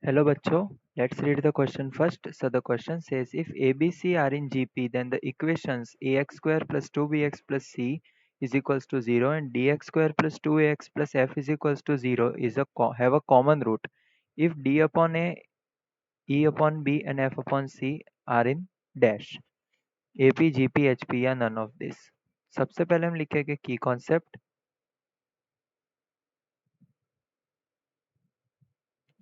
Hello bachcho, let's read the question first. So the question says if ABC are in GP then the equations ax square plus 2bx plus c is equals to 0 and dx square plus 2ax plus f is equals to 0 have a common root if d upon a, e upon b and f upon c are in dash AP, GP, HP या none of this. सबसे पहले हम लिखेंगे की concept.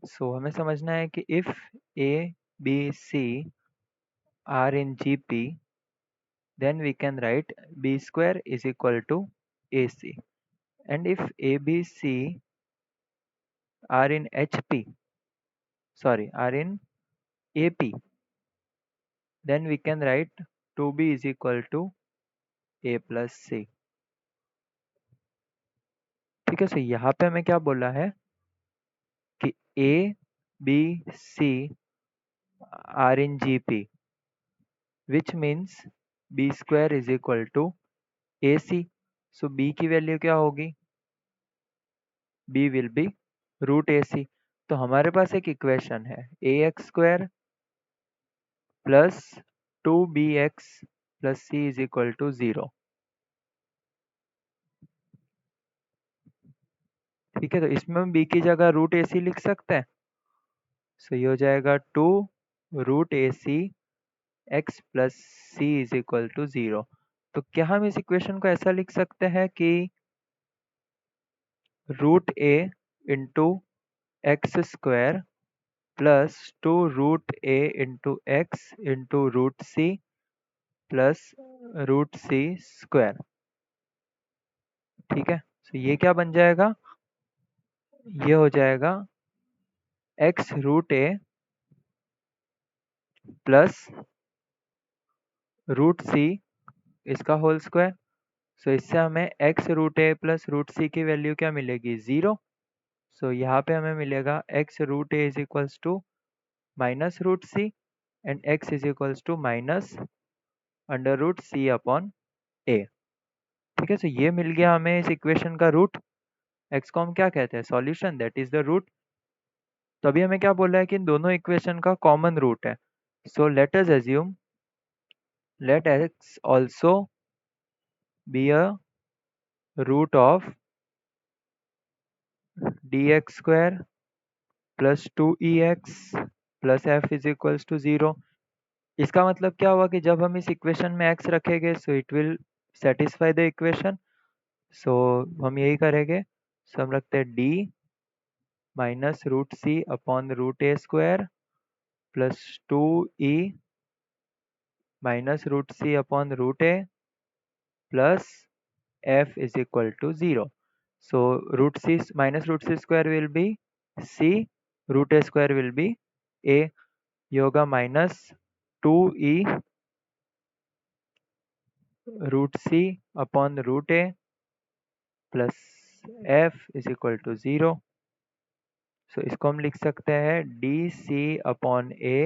सो हमें समझना है कि if A, B, C are in GP then we can write B square is equal to AC. And if ABC are in are in AP, then we can write 2B is equal to A plus C. ठीक है, सो यहाँ पे हमें क्या बोला है कि A, B, C are in GP, which means B square is equal to AC. So B की वैल्यू क्या होगी? B will be root AC. तो हमारे पास एक इक्वेशन है ax square plus 2bx plus c is equal to 0. ठीक है, तो इसमें हम b की जगह रूट ए सी लिख सकते हैं. सो ये हो जाएगा 2 root A C X plus C is equal to 0. तो क्या हम इस इक्वेशन को ऐसा लिख सकते हैं कि root a into x square plus 2 root a into x into root c plus root c square. ठीक है, तो ये क्या बन जाएगा? ये हो जाएगा x root a plus root सी इसका होल स्क्वायर. सो इससे हमें x root a plus root सी की वैल्यू क्या मिलेगी? 0. सो यहाँ पे हमें मिलेगा x root a is equals to minus root c and x is equals to minus under root C upon a. ठीक है, सो ये मिल गया हमें इस इक्वेशन का रूट. एक्स को हम क्या कहते हैं? Solution, that is the root. तो अभी हमें क्या बोला है कि इन दोनों इक्वेशन का कॉमन रूट है. So let us assume let x also be a root of dx square plus 2ex plus f is equals to 0. इसका मतलब क्या हुआ कि जब हम इस इक्वेशन में x रखेंगे so it will satisfy the equation. So हम यही करेंगे. सो हम रखते हैं d minus root C upon root a square plus 2e minus root C upon root a plus f is equal to 0. So root c minus root c square will be c, root a square will be a. Yoga minus 2e root c upon root a plus f is equal to 0. So इसको हम लिख सकते हैं dc upon a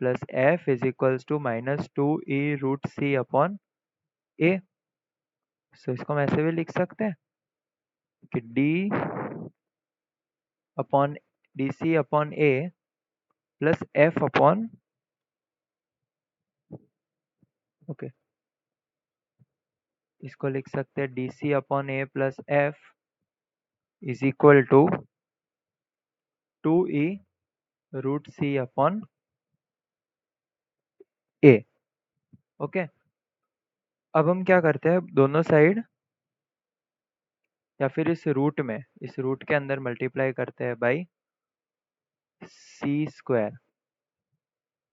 plus f is equals to minus 2e root c upon a. So इसको हम ऐसे भी लिख सकते हैं कि d upon dc upon a plus f upon okay इसको लिख सकते हैं D C upon A plus F is equal to 2e root C upon A. Okay, अब हम क्या करते हैं, दोनों साइड या फिर इस रूट के अंदर मल्टीप्लाई करते हैं by c square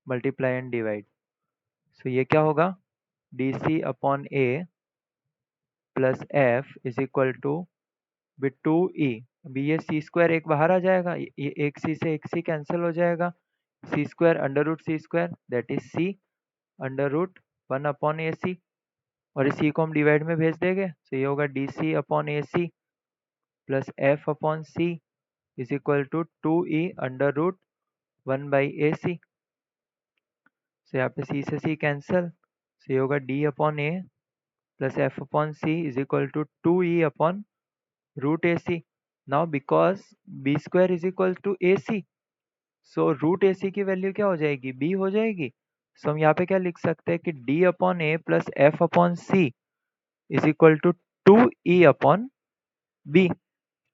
multiply and divide. So ये क्या होगा? D C upon A plus F is equal to with 2e. अभी ये सी स्क्वायर एक बाहर आ जाएगा, ये एक सी से एक सी कैंसिल हो जाएगा. C square under root c square that is c under root 1 upon a c. और इसी को हम डिवाइड में भेज देंगे. तो ये होगा d C upon a c plus f upon c is equal to 2e under root 1 by a c. So यहाँ पे सी से सी कैंसिल. सो ये होगा d upon A plus f upon c is equal to 2e upon root A c. Now because b square is equal to a c, so root A c की value क्या हो जाएगी, B हो जाएगी। सो हम यहाँ पे क्या लिख सकते हैं कि d upon A plus f upon c is equal to 2 e upon b.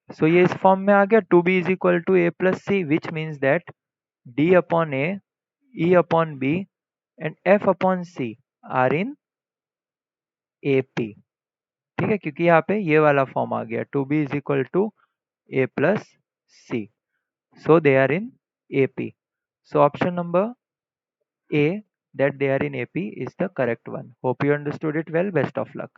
So ये इस फॉर्म में आ गया, 2b is equal to a plus c, which means that d upon a, e upon b and f upon c are in A P. ठीक है, क्योंकि यहाँ पे ये वाला फॉर्म आ गया, 2b is equal to a plus c. So they are in AP. So option number A, that they are in AP, is the correct one. Hope you understood it well. Best of luck.